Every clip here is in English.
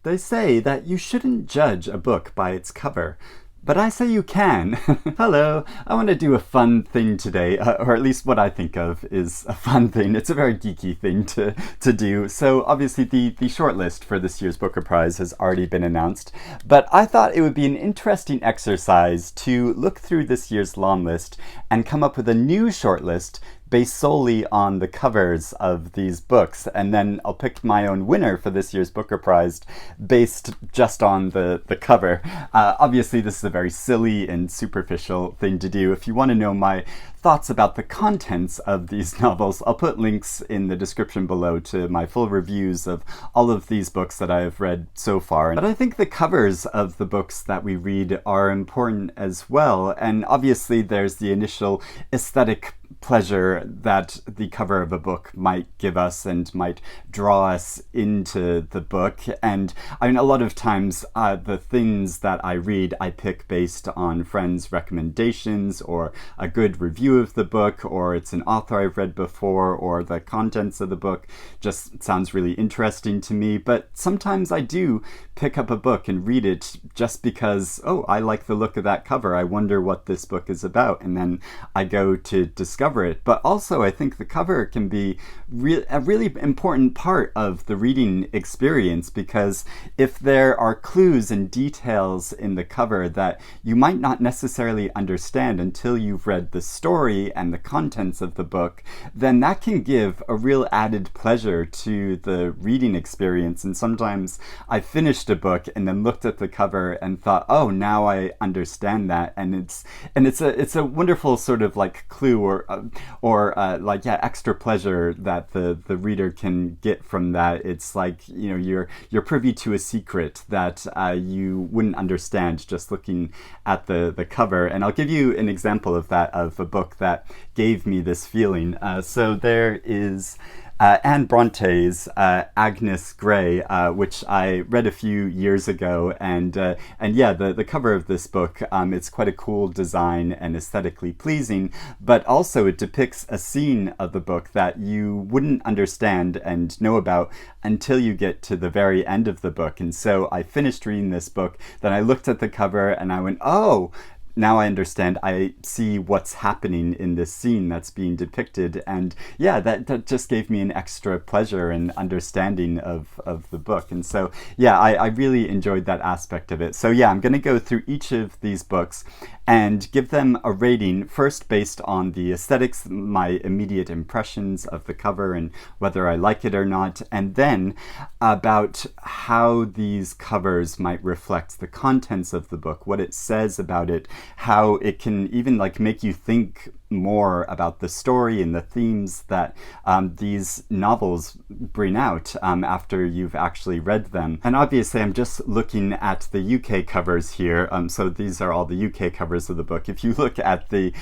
They say that you shouldn't judge a book by its cover, but I say you can. Hello, I want to do a fun thing today, or at least what I think of is a fun thing. It's a very geeky thing to do. So obviously the shortlist for this year's Booker Prize has already been announced, but I thought it would be an interesting exercise to look through this year's long list and come up with a new shortlist based solely on the covers of these books, and then I'll pick my own winner for this year's Booker Prize based just on the cover. Obviously this is a very silly and superficial thing to do. If you want to know my thoughts about the contents of these novels, I'll put links in the description below to my full reviews of all of these books that I have read so far. But I think the covers of the books that we read are important as well, and obviously there's the initial aesthetic pleasure that the cover of a book might give us and might draw us into the book. And I mean, a lot of times the things that I read I pick based on friends' recommendations or a good review of the book, or it's an author I've read before, or the contents of the book just sounds really interesting to me. But sometimes I do pick up a book and read it just because, oh, I like the look of that cover, I wonder what this book is about, and then I go to discover it. But also I think the cover can be a really important part of the reading experience, because if there are clues and details in the cover that you might not necessarily understand until you've read the story and the contents of the book, then that can give a real added pleasure to the reading experience. And sometimes I finished a book and then looked at the cover and thought, oh, now I understand that, and it's a wonderful sort of like clue or extra pleasure that the reader can get from that. It's like, you know, you're privy to a secret that you wouldn't understand just looking at the cover. And I'll give you an example of that, of a book that gave me this feeling. So there is Anne Bronte's Agnes Grey, which I read a few years ago, and yeah, the cover of this book, it's quite a cool design and aesthetically pleasing, but also it depicts a scene of the book that you wouldn't understand and know about until you get to the very end of the book. And so I finished reading this book, then I looked at the cover and I went, oh, now I understand, I see what's happening in this scene that's being depicted. And yeah, that just gave me an extra pleasure and understanding of the book. And so yeah, I really enjoyed that aspect of it. So yeah, I'm going to go through each of these books and give them a rating, first based on the aesthetics, my immediate impressions of the cover and whether I like it or not, and then about how these covers might reflect the contents of the book, what it says about it, how it can even like make you think more about the story and the themes that these novels bring out after you've actually read them. And obviously I'm just looking at the UK covers here, so these are all the UK covers of the book. If you look at the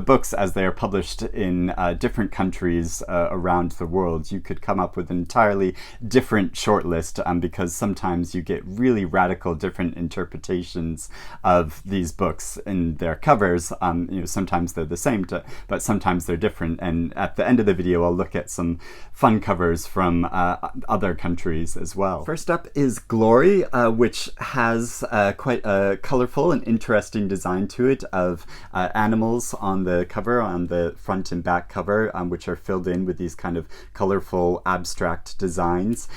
books as they are published in different countries around the world, you could come up with an entirely different shortlist, because sometimes you get really radical different interpretations of these books in their covers. You know, sometimes they're the same, but sometimes they're different. And at the end of the video, I'll look at some fun covers from other countries as well. First up is Glory, which has quite a colorful and interesting design to it of animals on the cover, on the front and back cover, which are filled in with these kind of colorful abstract designs.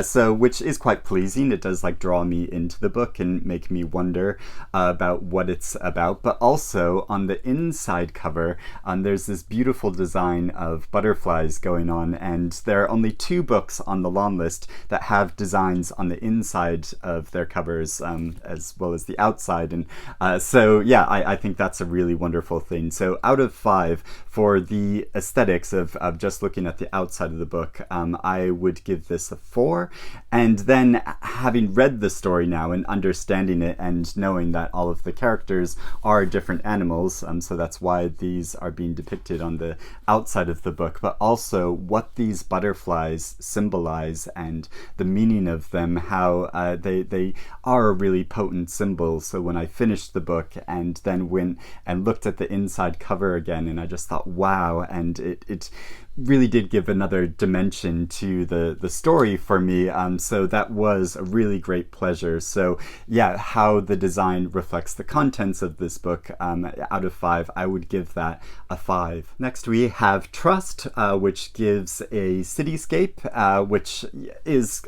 So which is quite pleasing. It does like draw me into the book and make me wonder about what it's about. But also on the inside cover, there's this beautiful design of butterflies going on, and there are only 2 books on the long list that have designs on the inside of their covers as well as the outside. And so yeah, I think that's a really wonderful thing. So out of 5 for the aesthetics of just looking at the outside of the book, I would give this a 4. And then having read the story now and understanding it and knowing that all of the characters are different animals, so that's why these are being depicted on the outside of the book, but also what these butterflies symbolize and the meaning of them, how they are a really potent symbol. So when I finished the book and then went and looked at the inside cover again, and I just thought, wow, and it really did give another dimension to the story for me. So that was a really great pleasure. So yeah, how the design reflects the contents of this book, out of 5, I would give that a 5. Next we have Trust, which gives a cityscape, which is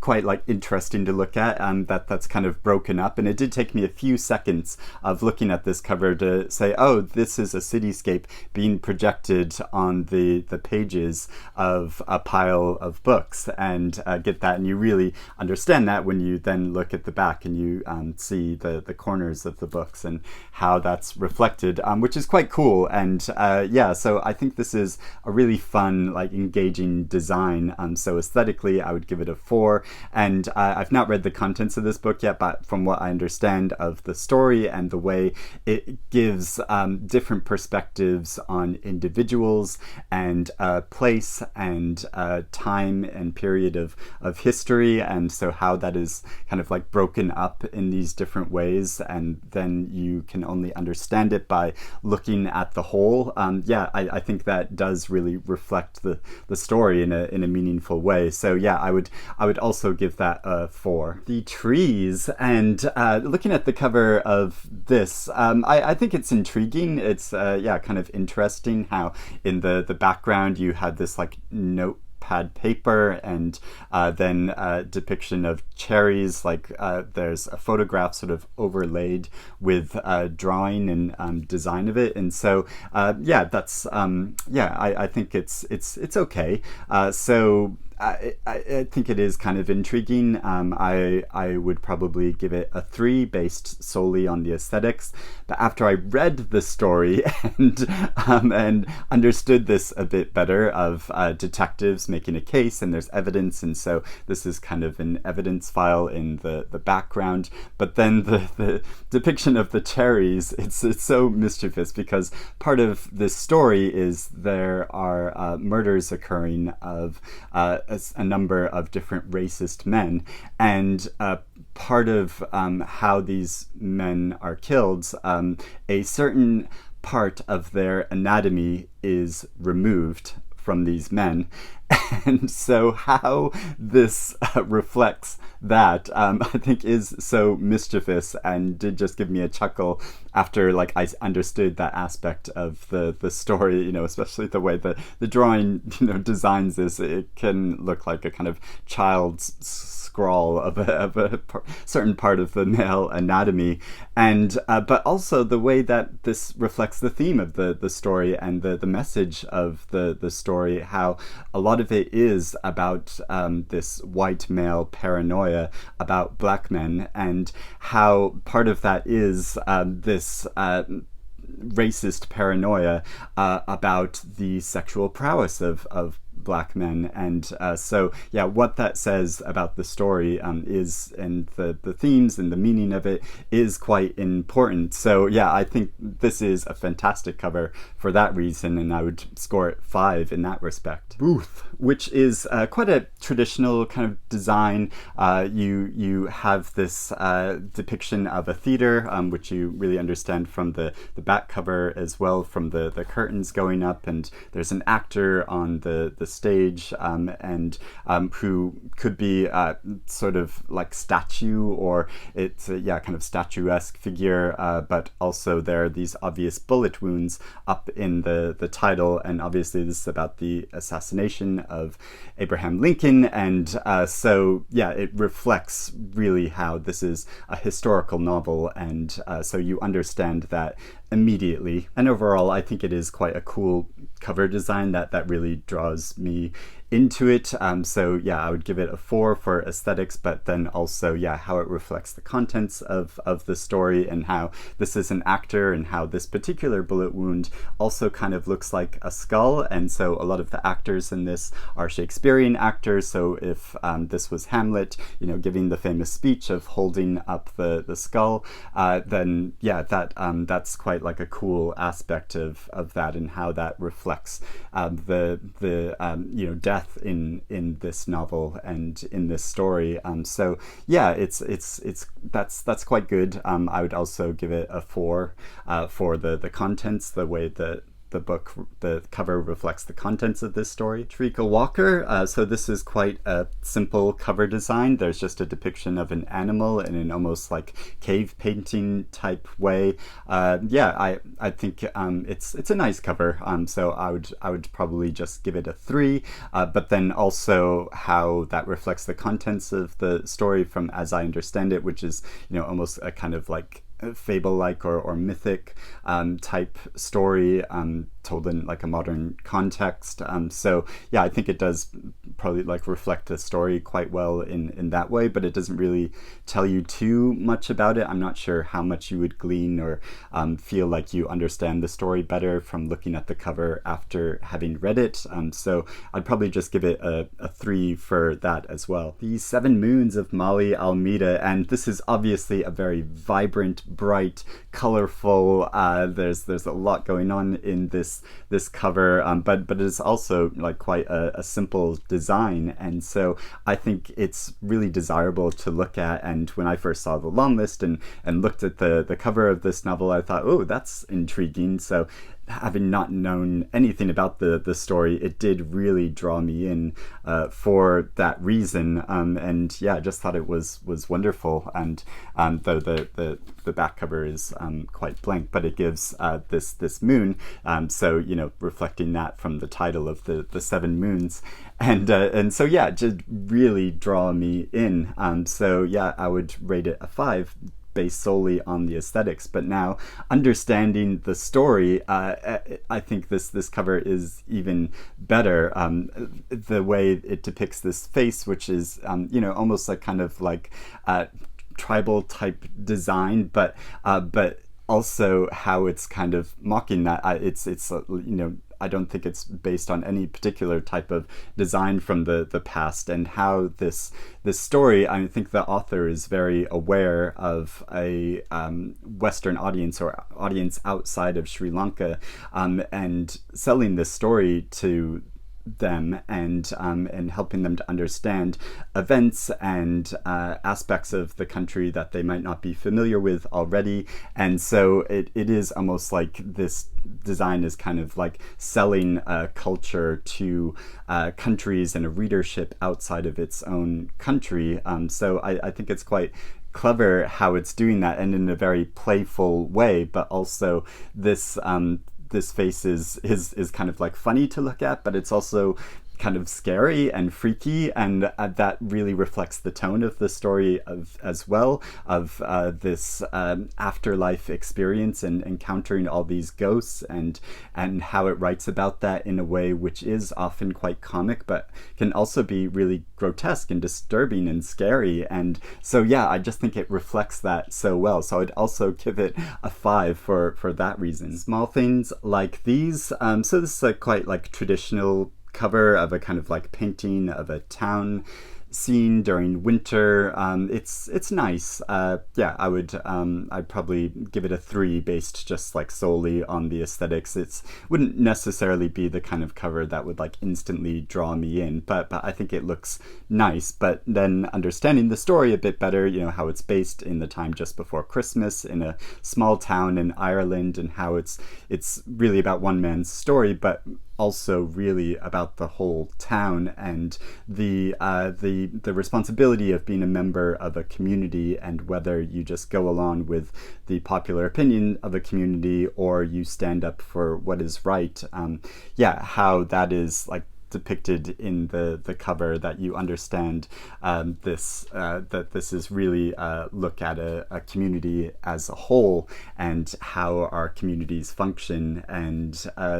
quite like interesting to look at. That's kind of broken up, and it did take me a few seconds of looking at this cover to say, oh, this is a cityscape being projected on the pages of a pile of books, and get that, and you really understand that when you then look at the back and you see the corners of the books and how that's reflected, which is quite cool. And yeah, so I think this is a really fun, like engaging design. So aesthetically, I would give it a 4. And I've not read the contents of this book yet, but from what I understand of the story and the way it gives different perspectives on individuals and place and time and period of history, and so how that is kind of like broken up in these different ways, and then you can only understand it by looking at the whole. Yeah, I think that does really reflect the story in a meaningful way. So yeah, I would also give that a 4. The trees, and looking at the cover of this, I think it's intriguing. It's yeah, kind of interesting how in the background you had this like notepad paper, and then a depiction of cherries, like there's a photograph sort of overlaid with drawing and design of it. And so yeah, that's yeah, I think it's okay. So I think it is kind of intriguing. I would probably give it a 3 based solely on the aesthetics. But after I read the story and understood this a bit better of detectives making a case, and there's evidence, and so this is kind of an evidence file in the background. But then the depiction of the cherries, it's so mischievous, because part of this story is there are murders occurring of a number of different racist men, and part of how these men are killed, a certain part of their anatomy is removed from these men. And so how this reflects that, I think is so mischievous, and did just give me a chuckle after like I understood that aspect of the story, you know, especially the way the drawing, you know, designs this. It can look like a kind of child's scrawl of a certain part of the male anatomy, and but also the way that this reflects the theme of the story and the message of the story, how a lot of it is about this white male paranoia about black men, and how part of that is this racist paranoia about the sexual prowess of black men. And so yeah, what that says about the story is, and the themes and the meaning of it is quite important. So yeah, I think this is a fantastic cover for that reason, and I would score it 5 in that respect. Booth, which is quite a traditional kind of design. You have this depiction of a theater, which you really understand from the back cover, as well from the curtains going up, and there's an actor on the stage, and who could be sort of like statue, or it's yeah, kind of statuesque figure, but also there are these obvious bullet wounds up in the title, and obviously this is about the assassination of Abraham Lincoln. And so yeah, it reflects really how this is a historical novel, and so you understand that immediately. And overall, I think it is quite a cool cover design that really draws me into it. So yeah, I would give it a 4 for aesthetics, but then also yeah, how it reflects the contents of the story, and how this is an actor, and how this particular bullet wound also kind of looks like a skull. And so a lot of the actors in this are Shakespearean actors. So if this was Hamlet, you know, giving the famous speech of holding up the skull, then yeah, that's quite like a cool aspect of that, and how that reflects the you know, death in this novel and in this story. So yeah, that's quite good. I would also give it a 4 for the contents, the way that the cover reflects the contents of this story. Treacle Walker, so this is quite a simple cover design. There's just a depiction of an animal in an almost like cave painting type way. I think it's a nice cover. So I would probably just give it a 3. But then also how that reflects the contents of the story from as I understand it, which is almost a kind of like fable-like or mythic type story told in like a modern context. So yeah, I think it does probably like reflect the story quite well in that way, but it doesn't really tell you too much about it. I'm not sure how much you would glean or feel like you understand the story better from looking at the cover after having read it. So I'd probably just give it a 3 for that as well. The 7 Moons of Maali, Almeida, and this is obviously a very vibrant, bright, colorful, there's a lot going on in this cover, but it is also like quite a simple design, and so I think it's really desirable to look at. And when I first saw the long list and looked at the cover of this novel, I thought, oh, that's intriguing. So having not known anything about the story, it did really draw me in for that reason. And yeah, I just thought it was wonderful. And though the back cover is quite blank, but it gives this moon. So reflecting that from the title of the 7 Moons, and so yeah, just really draw me in. So yeah, I would rate it a 5. Based solely on the aesthetics, but now understanding the story, I think this cover is even better. The way it depicts this face, which is almost like kind of like tribal type design, but also how it's kind of mocking that. It's I don't think it's based on any particular type of design from the past, and how this story, I think the author is very aware of a Western audience or audience outside of Sri Lanka, and selling this story to them and helping them to understand events and aspects of the country that they might not be familiar with already. And so it is almost like this design is kind of like selling a culture to countries and a readership outside of its own country. So I think it's quite clever how it's doing that, and in a very playful way, but also this face is kind of like funny to look at, but it's also kind of scary and freaky, and that really reflects the tone of the story as well, of this afterlife experience and encountering all these ghosts, and how it writes about that in a way which is often quite comic, but can also be really grotesque and disturbing and scary. And so yeah, I just think it reflects that so well. So I'd also give it a 5 for that reason. Small things like these. So this is a quite like traditional cover of a kind of like painting of a town scene during winter. It's nice. Yeah, I'd probably give it a 3 based just like solely on the aesthetics. It wouldn't necessarily be the kind of cover that would like instantly draw me in, but I think it looks nice. But then understanding the story a bit better, how it's based in the time just before Christmas in a small town in Ireland, and how it's really about one man's story, but also really about the whole town and the responsibility of being a member of a community, and whether you just go along with the popular opinion of a community or you stand up for what is right. How that is like depicted in the cover, that you understand that this is really look at a community as a whole and how our communities function. And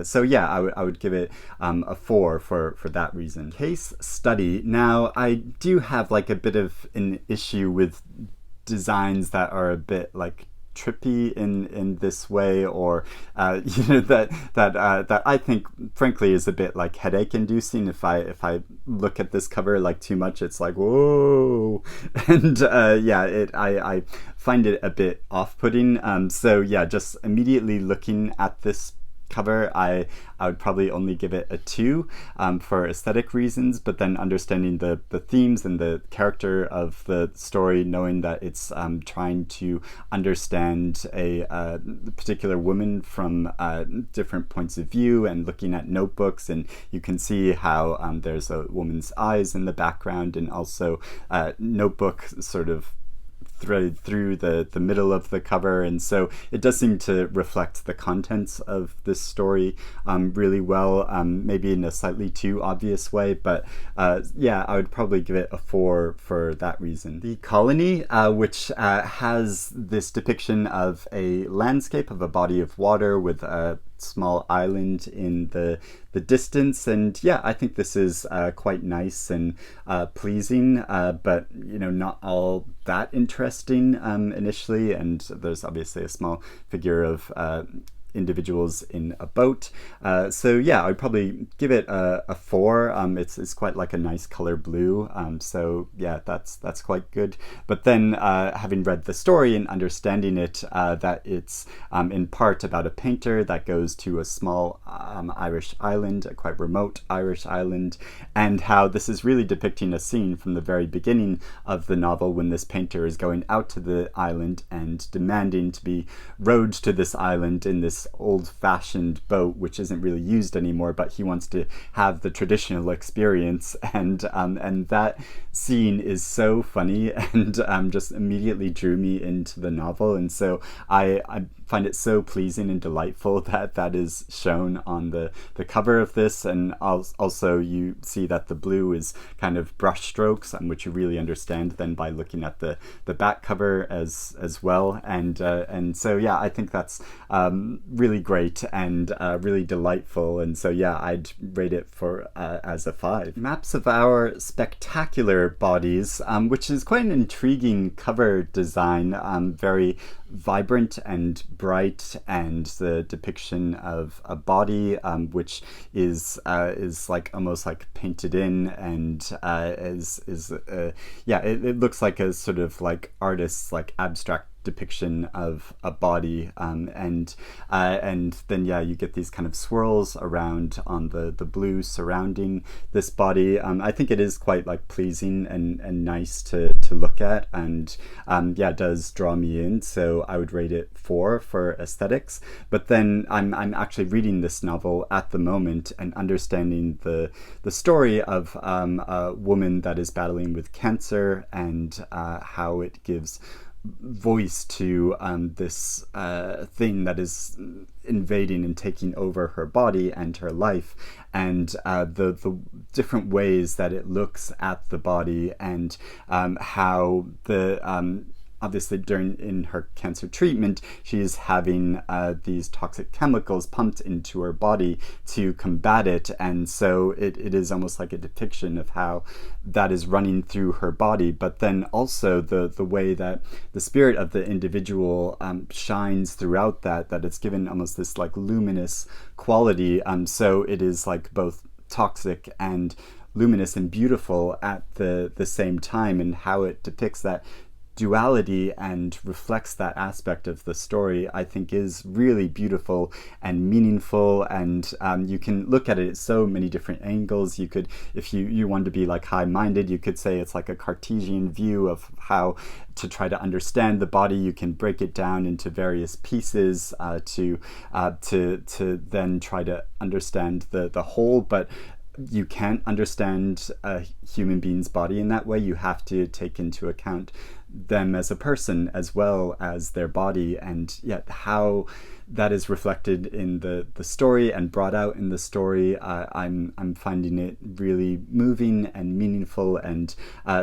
so yeah, I would give it a 4 for that reason. Case study. Now I do have like a bit of an issue with designs that are a bit like trippy in this way, or that I think frankly is a bit like headache inducing. If I look at this cover like too much, it's like whoa, and I find it a bit off-putting. So yeah, just immediately looking at this cover, I would probably only give it a 2 for aesthetic reasons, but then understanding the themes and the character of the story, knowing that it's trying to understand a particular woman from different points of view, and looking at notebooks, and you can see how there's a woman's eyes in the background, and also notebook sort of threaded through the middle of the cover, and so it does seem to reflect the contents of this story really well, maybe in a slightly too obvious way, but yeah, I would probably give it a 4 for that reason. The Colony, which has this depiction of a landscape of a body of water with a small island in the distance, and yeah, I think this is quite nice and pleasing, but not all that interesting initially, and there's obviously a small figure of individuals in a boat. So yeah, I'd probably give it a 4. It's quite like a nice color blue. So yeah, that's quite good. But then having read the story and understanding it, that it's in part about a painter that goes to a small Irish island, a quite remote Irish island, and how this is really depicting a scene from the very beginning of the novel when this painter is going out to the island and demanding to be rowed to this island in this old-fashioned boat, which isn't really used anymore, but he wants to have the traditional experience, and that scene is so funny and just immediately drew me into the novel, and so I find it so pleasing and delightful that is shown on the cover of this, and also you see that the blue is kind of brush strokes, which you really understand then by looking at the back cover as well, and so yeah, I think that's really great and really delightful, and so yeah, I'd rate it for as a 5. Maps of Our Spectacular Bodies, which is quite an intriguing cover design, very vibrant and bright, and the depiction of a body which is like almost like painted in, and yeah, it looks like a sort of like artist's like abstract depiction of a body, and then yeah, you get these kind of swirls around on the blue surrounding this body. I think it is quite like pleasing and nice to look at, and yeah, it does draw me in, so I would rate it 4 for aesthetics. But then I'm actually reading this novel at the moment and understanding the story of a woman that is battling with cancer, and how it gives voice to this thing that is invading and taking over her body and her life, and the different ways that it looks at the body, and how the obviously in her cancer treatment, she is having these toxic chemicals pumped into her body to combat it, and so it is almost like a depiction of how that is running through her body, but then also the way that the spirit of the individual shines throughout that it's given almost this like luminous quality, so it is like both toxic and luminous and beautiful at the same time, and how it depicts that duality and reflects that aspect of the story, I think is really beautiful and meaningful, and you can look at it at so many different angles. You could, if you want to be like high-minded, you could say it's like a Cartesian view of how to try to understand the body. You can break it down into various pieces to then try to understand the whole, but you can't understand a human being's body in that way. You have to take into account them as a person as well as their body, and yet how that is reflected in the story and brought out in the story. I'm finding it really moving and meaningful, and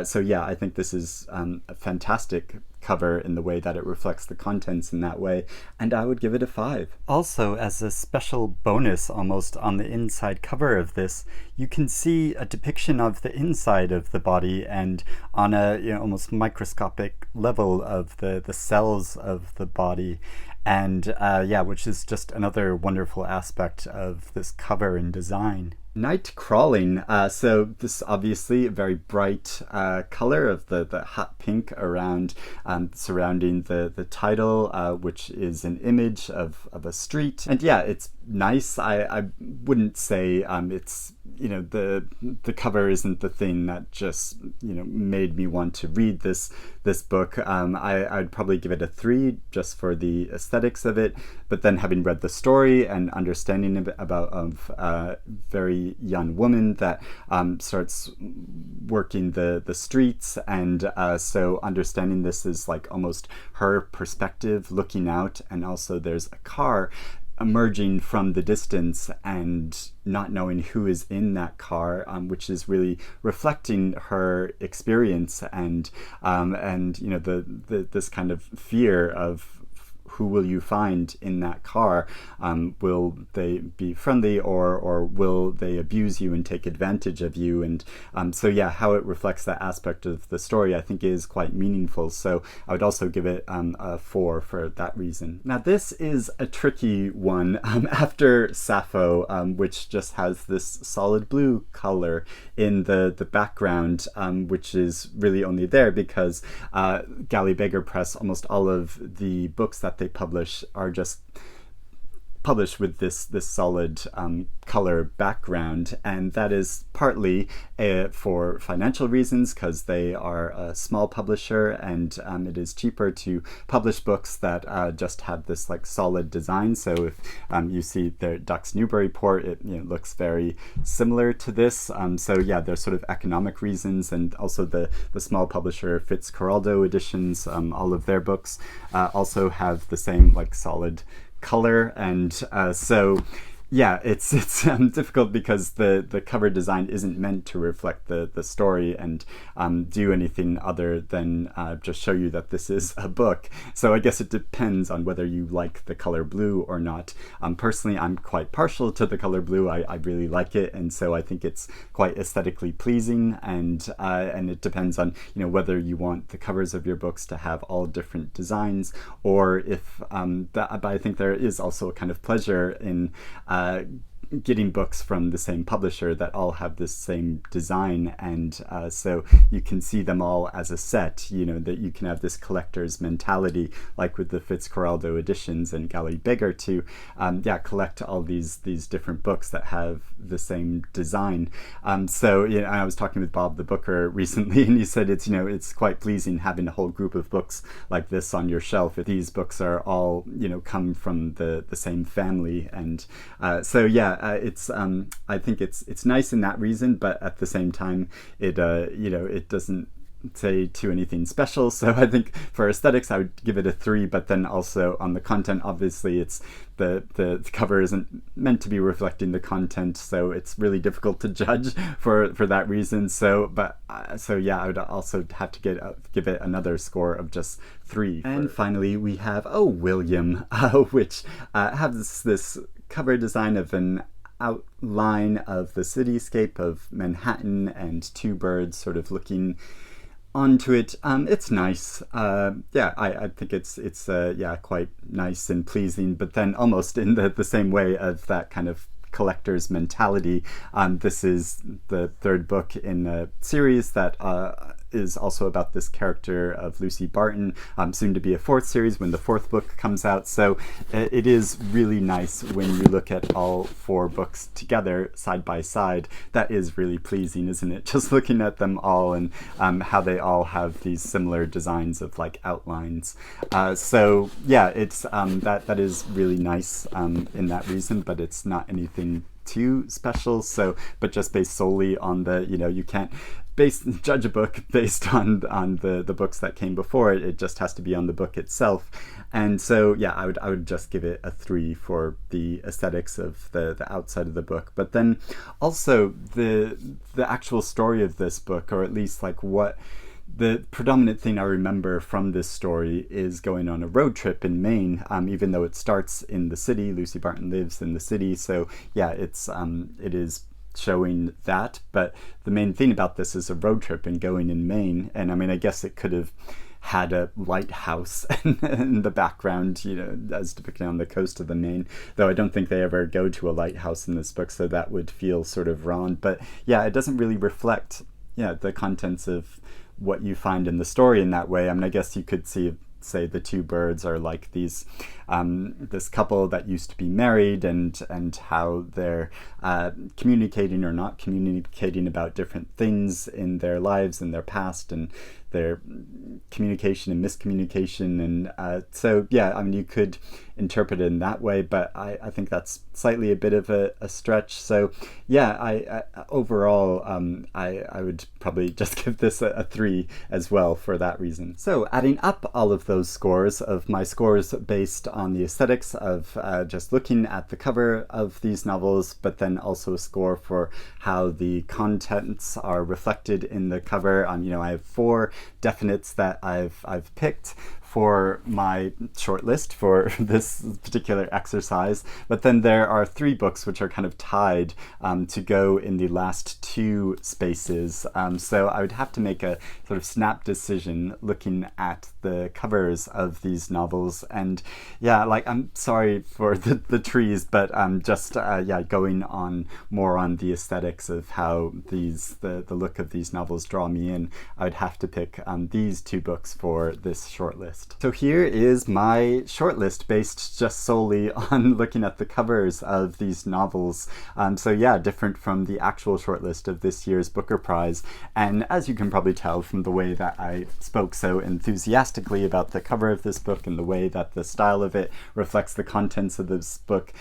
so yeah, I think this is a fantastic cover in the way that it reflects the contents in that way, and I would give it a 5. Also, as a special bonus almost on the inside cover of this, you can see a depiction of the inside of the body, and on a almost microscopic level of the cells of the body, And yeah, which is just another wonderful aspect of this cover and design. Nightcrawling. So this obviously a very bright color of the hot pink around surrounding the title, which is an image of a street. And yeah, it's nice. I wouldn't say it's, you know, the cover isn't the thing that just, you know, made me want to read this book. I'd probably give it a 3 just for the aesthetics of it, but then having read the story and understanding a bit about a very young woman that starts working the streets, and so understanding this is like almost her perspective looking out, and also there's a car emerging from the distance and not knowing who is in that car, which is really reflecting her experience and you know this kind of fear of who will you find in that car? Will they be friendly, or will they abuse you and take advantage of you? And so yeah, how it reflects that aspect of the story I think is quite meaningful. So I would also give it a 4 for that reason. Now this is a tricky one after Sappho, which just has this solid blue color in the background, which is really only there because Galley Beggar Press, almost all of the books that they publish are just published with this solid color background, and that is partly for financial reasons because they are a small publisher, and it is cheaper to publish books that just have this like solid design. So if you see their Ducks Newburyport, it, you know, looks very similar to this. So yeah, there's sort of economic reasons, and also the small publisher Fitzcarraldo Editions, all of their books also have the same like solid color, and so yeah, it's difficult because the cover design isn't meant to reflect the story and do anything other than just show you that this is a book. So I guess it depends on whether you like the color blue or not. Personally, I'm quite partial to the color blue. I really like it, and so I think it's quite aesthetically pleasing, and it depends on, you know, whether you want the covers of your books to have all different designs, or if but I think there is also a kind of pleasure in getting books from the same publisher that all have this same design, and so you can see them all as a set, you know, that you can have this collector's mentality like with the Fitzcarraldo Editions and Galley Beggar to collect all these different books that have the same design. So you know, I was talking with Bob the Booker recently, and he said it's, you know, it's quite pleasing having a whole group of books like this on your shelf. These books are all, you know, come from the same family, and so yeah, it's I think it's nice in that reason, but at the same time it you know, it doesn't say to anything special. So I think for aesthetics I would give it a 3, but then also on the content, obviously it's the cover isn't meant to be reflecting the content, so it's really difficult to judge for that reason. So but so yeah, I would also have to give it another score of just 3. And finally we have William, which has this cover design of an outline of the cityscape of Manhattan and 2 birds sort of looking onto it. It's nice. Yeah, I think it's yeah, quite nice and pleasing, but then almost in the same way of that kind of collector's mentality. This is the 3rd book in a series that is also about this character of Lucy Barton, soon to be a 4th series when the 4th book comes out. So it is really nice when you look at all 4 books together side by side. That is really pleasing, isn't it? Just looking at them all and how they all have these similar designs of like outlines. So yeah, it's that is really nice in that reason, but it's not anything too special. So but just based solely on the, you know, you can't judge a book based on the books that came before it. It just has to be on the book itself. And so yeah, I would just give it a 3 for the aesthetics of the outside of the book. But then also the actual story of this book, or at least like what the predominant thing I remember from this story is going on a road trip in Maine, even though it starts in the city. Lucy Barton lives in the city, so yeah, it is showing that. But the main thing about this is a road trip and going in Maine, and I mean, I guess it could have had a lighthouse in the background, as depicted on the coast of the Main, though I don't think they ever go to a lighthouse in this book, so that would feel sort of wrong. But yeah, it doesn't really reflect the contents of what you find in the story in that way. I mean, I guess you could say the two birds are like these this couple that used to be married, and how they're communicating or not communicating about different things in their lives and their past, and their communication and miscommunication. And so yeah, I mean, you could interpret it in that way, but I think that's slightly a bit of a stretch. So yeah, I overall I would probably just give this a 3 as well for that reason. So adding up all of those scores, of my scores based on the aesthetics of just looking at the cover of these novels, but then also a score for how the contents are reflected in the cover. I have 4 definites that I've picked for my shortlist for this particular exercise, but then there are 3 books which are kind of tied to go in the last 2 spaces. So I would have to make a sort of snap decision looking at the covers of these novels. And yeah, like, I'm sorry for the trees, but just going on more on the aesthetics of how the look of these novels draw me in, I would have to pick these 2 books for this shortlist. So here is my shortlist based just solely on looking at the covers of these novels. So yeah, different from the actual shortlist of this year's Booker Prize. And as you can probably tell from the way that I spoke so enthusiastically about the cover of this book and the way that the style of it reflects the contents of this book,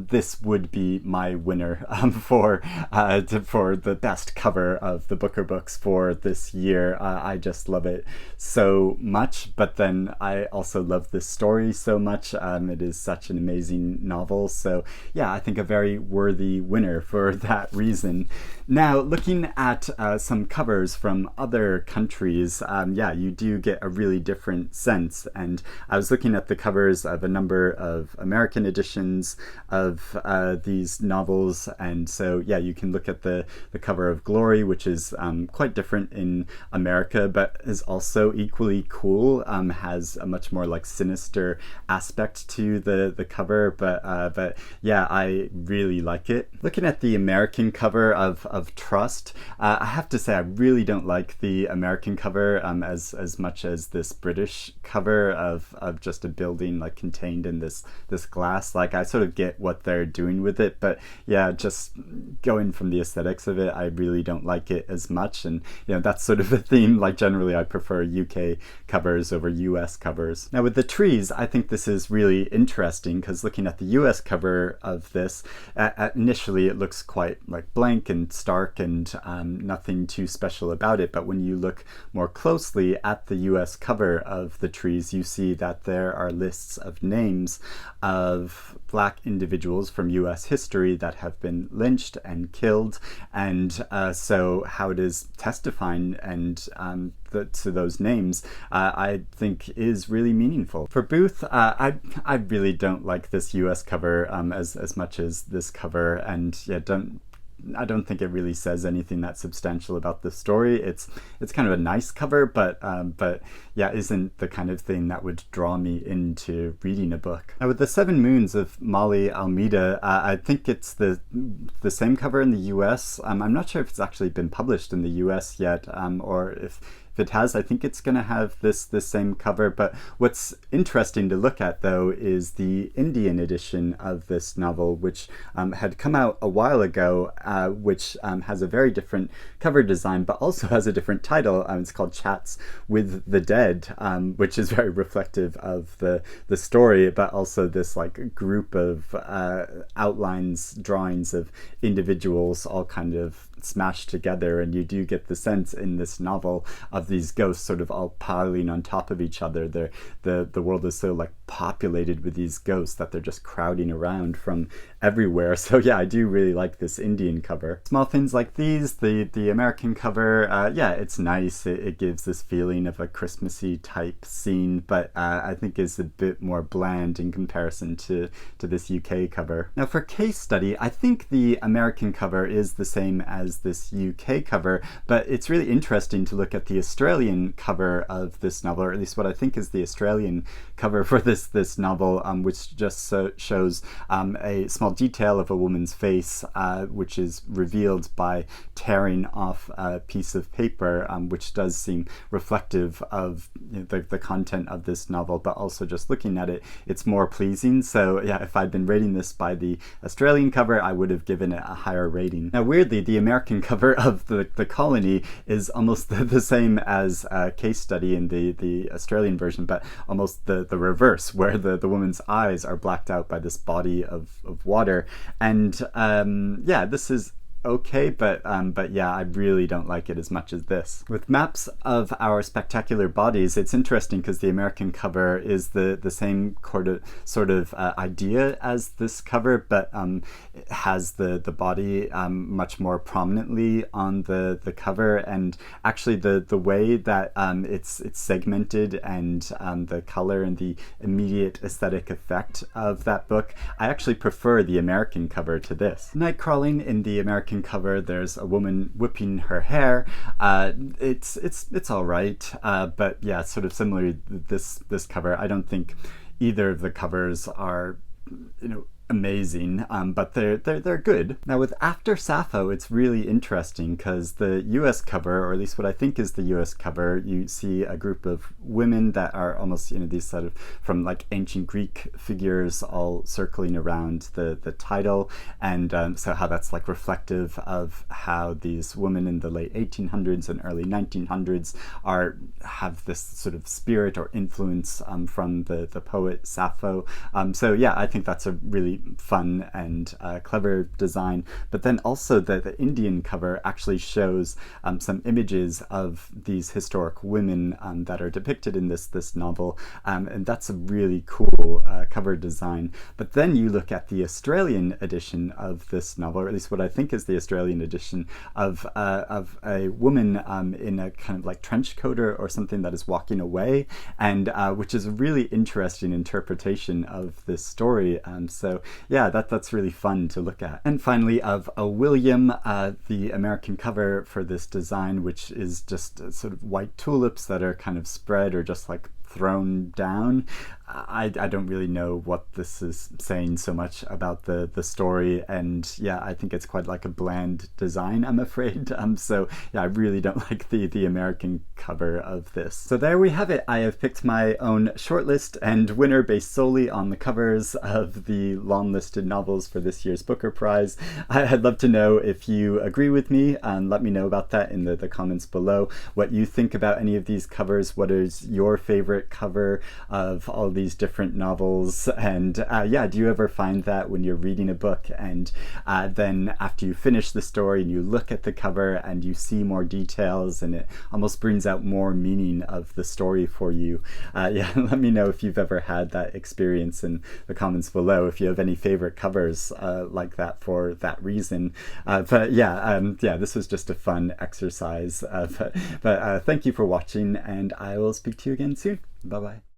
this would be my winner for the best cover of the Booker books for this year. I just love it so much, but then I also love this story so much. It is such an amazing novel. So yeah, I think a very worthy winner for that reason. Now, looking at some covers from other countries, you do get a really different sense. And I was looking at the covers of a number of American editions of these novels. And so yeah, you can look at the cover of Glory, which is quite different in America, but is also equally cool. Has a much more like sinister aspect to the cover, but yeah, I really like it. Looking at the American cover of Trust, I have to say I really don't like the American cover as much as this British cover of just a building like contained in this glass. Like, I sort of get what they're doing with it, but yeah, just going from the aesthetics of it, I really don't like it as much. And that's sort of a theme. Like, generally I prefer UK covers over US covers. Now with the trees, I think this is really interesting because looking at the US cover of this, initially it looks quite like blank and stark and nothing too special about it. But when you look more closely at the US cover of the trees, you see that there are lists of names of Black individuals from US history that have been lynched and killed. And so how it is testifying and to those names, I think is really meaningful. For Booth, I really don't like this US cover as much as this cover, and yeah, I don't think it really says anything that substantial about the story. It's kind of a nice cover, but yeah, isn't the kind of thing that would draw me into reading a book. Now with the Seven Moons of Maali Almeida, I think it's the same cover in the US. I'm not sure if it's actually been published in the US yet, or if it has, I think it's going to have this same cover. But what's interesting to look at, though, is the Indian edition of this novel, which had come out a while ago, which has a very different cover design, but also has a different title. It's called Chats with the Dead, which is very reflective of the story, but also this like group of outlines, drawings of individuals all kind of smashed together, and you do get the sense in this novel of these ghosts sort of all piling on top of each other. The world is so like populated with these ghosts that they're just crowding around from everywhere. So yeah, I do really like this Indian cover. Small things like these, the American cover, yeah, it's nice. It gives this feeling of a Christmassy type scene, but I think is a bit more bland in comparison to this UK cover. Now for case study, I think the American cover is the same as as this UK cover, but it's really interesting to look at the Australian cover of this novel, or at least what I think is the Australian cover for this novel, which just shows a small detail of a woman's face, which is revealed by tearing off a piece of paper, which does seem reflective of the content of this novel, but also just looking at it, it's more pleasing. So yeah, if I'd been rating this by the Australian cover, I would have given it a higher rating. Now weirdly, the American cover of the Colony is almost the same as a case study in the Australian version, but almost the reverse, where the woman's eyes are blacked out by this body of water. And yeah, this is okay, but yeah, I really don't like it as much as this. With maps of our spectacular bodies, it's interesting because the American cover is the same sort of idea as this cover, but it has the body much more prominently on the cover, and actually the way that it's segmented, and the color and the immediate aesthetic effect of that book, I actually prefer the American cover to this. Nightcrawling in the American cover, there's a woman whipping her hair. It's all right, but yeah, sort of similar to this cover. I don't think either of the covers are, amazing, but they're good. Now with After Sappho, it's really interesting because the US cover, or at least what I think is the US cover, you see a group of women that are almost these sort of from like ancient Greek figures all circling around the title, and so how that's like reflective of how these women in the late 1800s and early 1900s have this sort of spirit or influence from the poet Sappho. So yeah, I think that's a really fun and clever design. But then also the Indian cover actually shows some images of these historic women that are depicted in this novel, and that's a really cool cover design. But then you look at the Australian edition of this novel, or at least what I think is the Australian edition of a woman in a kind of like trench coat or something that is walking away, and which is a really interesting interpretation of this story. So yeah, that's really fun to look at. And finally, of a William, the American cover for this design, which is just sort of white tulips that are kind of spread or just like thrown down. I don't really know what this is saying so much about the story, and yeah, I think it's quite like a bland design, I'm afraid. So yeah, I really don't like the American cover of this. So there we have it. I have picked my own shortlist and winner based solely on the covers of the long-listed novels for this year's Booker Prize. I'd love to know if you agree with me, and let me know about that in the comments below, what you think about any of these covers. What is your favorite cover of all these different novels? And yeah, do you ever find that when you're reading a book and then after you finish the story and you look at the cover and you see more details and it almost brings out more meaning of the story for you? Yeah, let me know if you've ever had that experience in the comments below, if you have any favorite covers like that for that reason. But yeah, this was just a fun exercise. But thank you for watching, and I will speak to you again soon. Bye-bye.